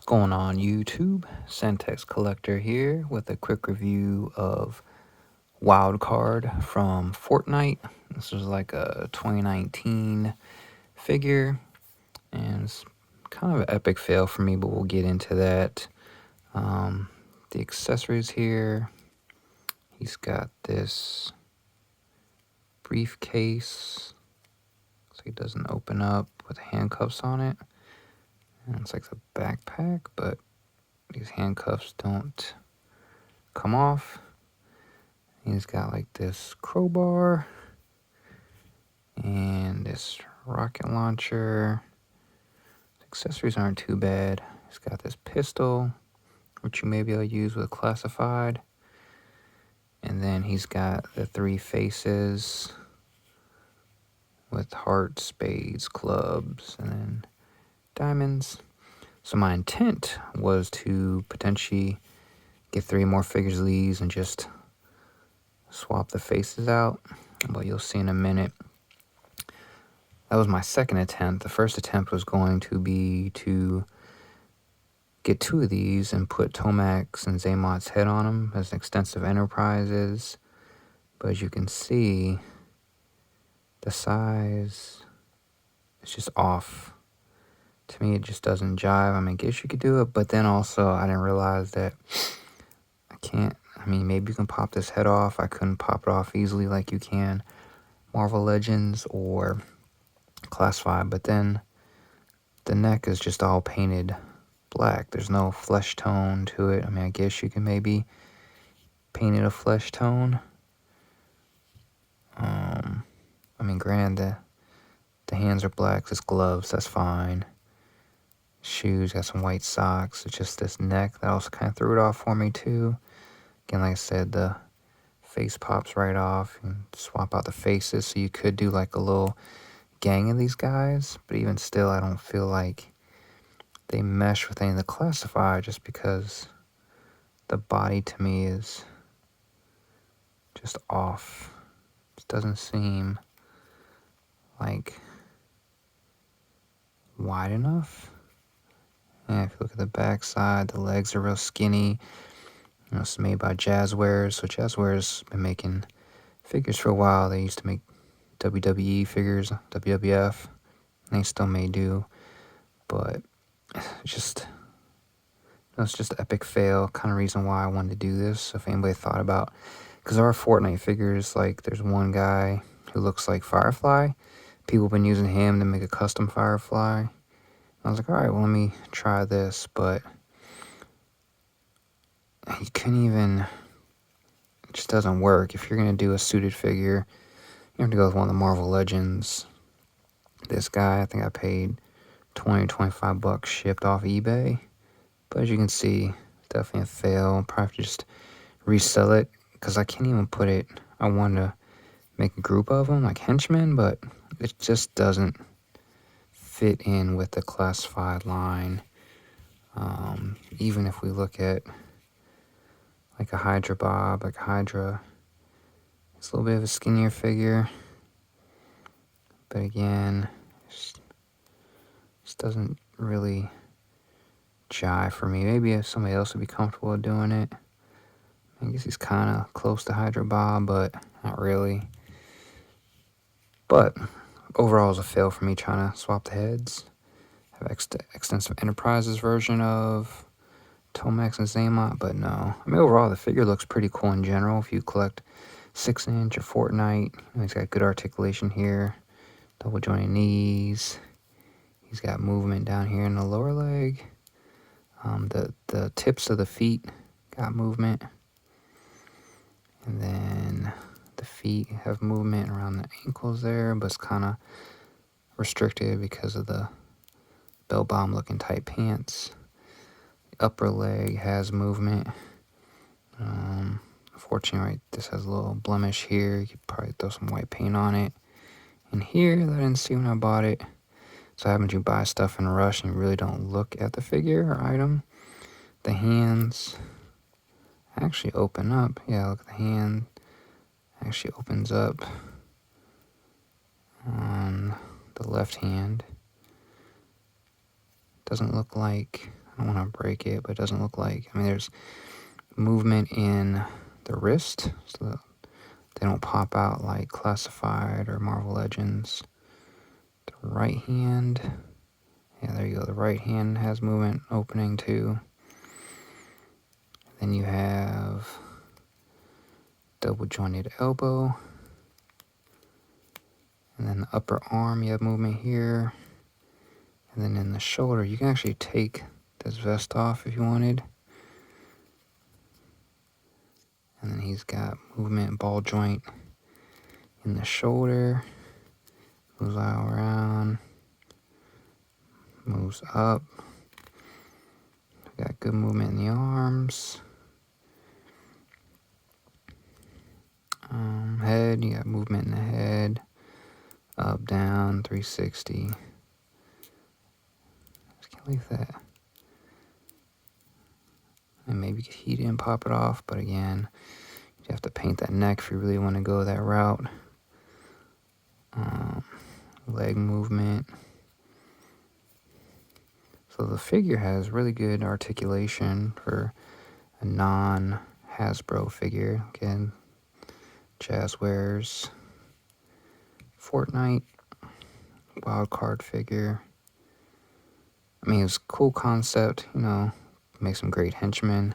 What's going on YouTube? Centex Collector here with a quick review of Wild Card from Fortnite. This is like a 2019 figure, and it's kind of an epic fail for me, but we'll get into that. The accessories here, he's got this briefcase, so he doesn't open up with handcuffs on it. And it's like a backpack, but these handcuffs don't come off. He's got like this crowbar and this rocket launcher. The accessories aren't too bad. He's got this pistol, which you may be able to use with classified. And then he's got the three faces with hearts, spades, clubs, and then diamonds. So my intent was to potentially get 3 more figures of these and just swap the faces out, but you'll see in a minute. That was my second attempt. The first attempt was going to be to get 2 of these and put Tomax and Zaymot's head on them as extensive enterprises, but as you can see, the size is just off. To me, it just doesn't jive. I mean, I guess you could do it, but then also I didn't realize that I can't. I mean, maybe you can pop this head off. I couldn't pop it off easily like you can Marvel Legends or Classified, but then the neck is just all painted black. There's no flesh tone to it. I mean, I guess you can maybe paint it a flesh tone. I mean, granted, the hands are black. It's gloves. That's fine. Shoes, got some white socks. It's just this neck that also kind of threw it off for me too. Again, like I said, the face pops right off. You can swap out the faces, so you could do like a little gang of these guys, but even still, I don't feel like they mesh with any of the classified, just because the body to me is just off. It doesn't seem like wide enough. And if you look at the back side, the legs are real skinny. You know, it's made by Jazzwares, so Jazzwares been making figures for a while. They used to make WWE figures, WWF, and they still may do, but it's just an epic fail. Kind of reason why I wanted to do this. So if anybody thought about, because there are Fortnite figures, like there's one guy who looks like Firefly. People have been using him to make a custom Firefly. I was like, all right, well, let me try this, but you couldn't even, it just doesn't work. If you're going to do a suited figure, you have to go with one of the Marvel Legends. This guy, I think I paid $20-25 shipped off eBay. But as you can see, definitely a fail. Probably have to just resell it, because I can't even put it. I wanted to make a group of them, like henchmen, but it just doesn't fit in with the classified line. Even if we look at like a Hydra Bob, like Hydra, it's a little bit of a skinnier figure, but again, just doesn't really jive for me. Maybe if somebody else would be comfortable doing it. I guess he's kind of close to Hydra Bob, but not really. But overall, it was a fail for me trying to swap the heads. Have extensive enterprises version of Tomax and Zaymot, but no. I mean, overall, the figure looks pretty cool in general. If you collect 6-inch or Fortnite, he's got good articulation here, double jointed knees. He's got movement down here in the lower leg. The tips of the feet got movement, and then the feet have movement around the ankles there, but it's kind of restricted because of the bell bomb looking tight pants. The upper leg has movement. Unfortunately, right, this has a little blemish here. You could probably throw some white paint on it. And here, that I didn't see when I bought it. So haven't you buy stuff in a rush and you really don't look at the figure or item. The hands actually open up. Yeah, look at the hand. Actually opens up on the left hand. Doesn't look like, I don't want to break it, but it doesn't look like. I mean, there's movement in the wrist, so that they don't pop out like Classified or Marvel Legends. The right hand, yeah, there you go. The right hand has movement opening too. Then you have double jointed elbow. And then the upper arm, you have movement here. And then in the shoulder, you can actually take this vest off if you wanted. And then he's got movement ball joint in the shoulder. Moves all around. Moves up. Got good movement in the arms. Head, you got movement in the head. Up, down, 360. Just can't leave that. And maybe he didn't pop it off, but again, you have to paint that neck if you really want to go that route. Leg movement. So the figure has really good articulation for a non-Hasbro figure. Again, Jazzwares Fortnite Wild Card figure. I mean, it's a cool concept, you know, make some great henchmen.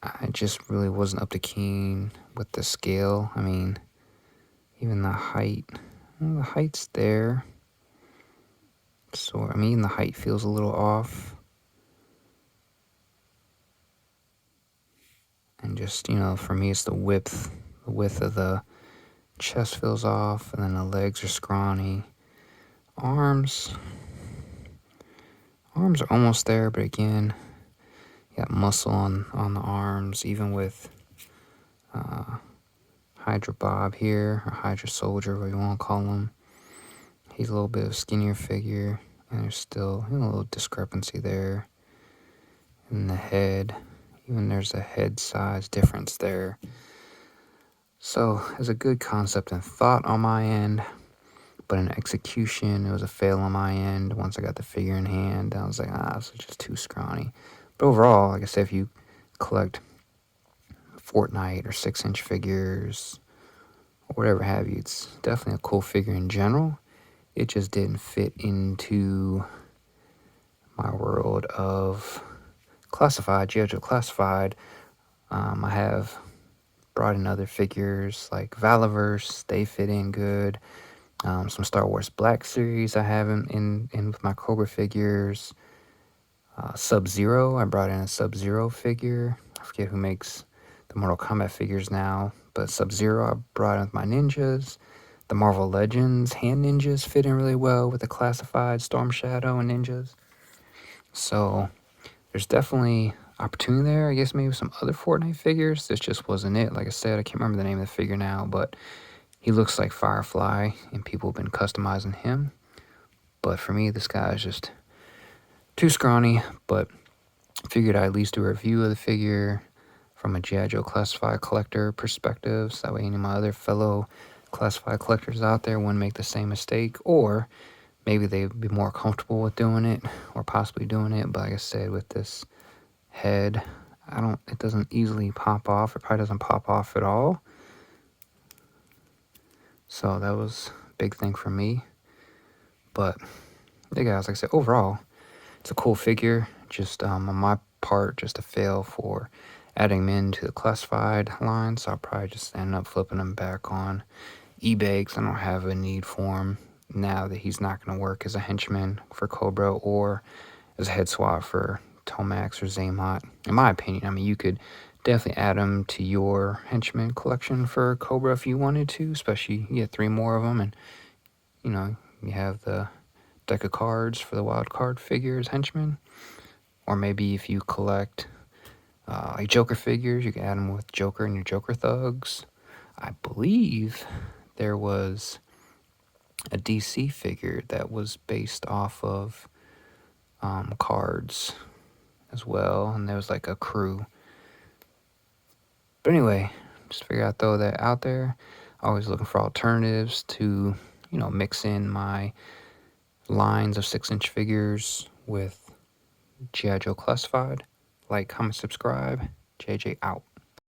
I just really wasn't up to keen with the scale. I mean, even the height, well, the height's there. So, I mean, the height feels a little off. And just, you know, for me, it's the width of the chest feels off, and then the legs are scrawny. Arms are almost there, but again, you got muscle on the arms, even with Hydra Bob here, or Hydra Soldier, whatever you want to call him. He's a little bit of a skinnier figure, and there's still, you know, a little discrepancy there in the head. Even there's a head size difference there. So it's a good concept and thought on my end, but in execution, it was a fail on my end. Once I got the figure in hand, I was like, this is just too scrawny. But overall, like I said, if you collect Fortnite or 6-inch figures or whatever have you, it's definitely a cool figure in general. It just didn't fit into my world of classified, G.I. Classified. I have brought in other figures like Valiverse, they fit in good. Some Star Wars Black Series I have in with my Cobra figures. Sub-Zero, I brought in a Sub-Zero figure. I forget who makes the Mortal Kombat figures now, but Sub-Zero I brought in with my ninjas. The Marvel Legends hand ninjas fit in really well with the classified Storm Shadow and ninjas. So there's definitely opportunity there. I guess maybe with some other Fortnite figures. This just wasn't it. Like I said, I can't remember the name of the figure now, but he looks like Firefly, and people have been customizing him. But for me, this guy is just too scrawny, but figured I'd at least do a review of the figure from a G.I. Joe Classified Collector perspective, so that way any of my other fellow Classified collectors out there wouldn't make the same mistake, or maybe they'd be more comfortable with doing it, or possibly doing it. But like I said, with this head, it doesn't easily pop off. It probably doesn't pop off at all. So that was a big thing for me. But yeah, guys, like I said, overall, it's a cool figure. Just on my part, just a fail for adding him into the classified line. So I'll probably just end up flipping him back on eBay because I don't have a need for him now that he's not going to work as a henchman for Cobra or as a head swap for Tomax or Zaymot. In my opinion, I mean, you could definitely add him to your henchman collection for Cobra if you wanted to, especially you get 3 more of them, and you know, you have the deck of cards for the wild card figures henchmen. Or maybe if you collect like Joker figures, you can add them with Joker and your Joker thugs. I believe there was a DC figure that was based off of cards as well, and there was like a crew. But anyway, just figure out, throw that out there. Always looking for alternatives to, you know, mix in my lines of 6-inch figures with G.I. Joe Classified. Like, comment, subscribe. JJ out.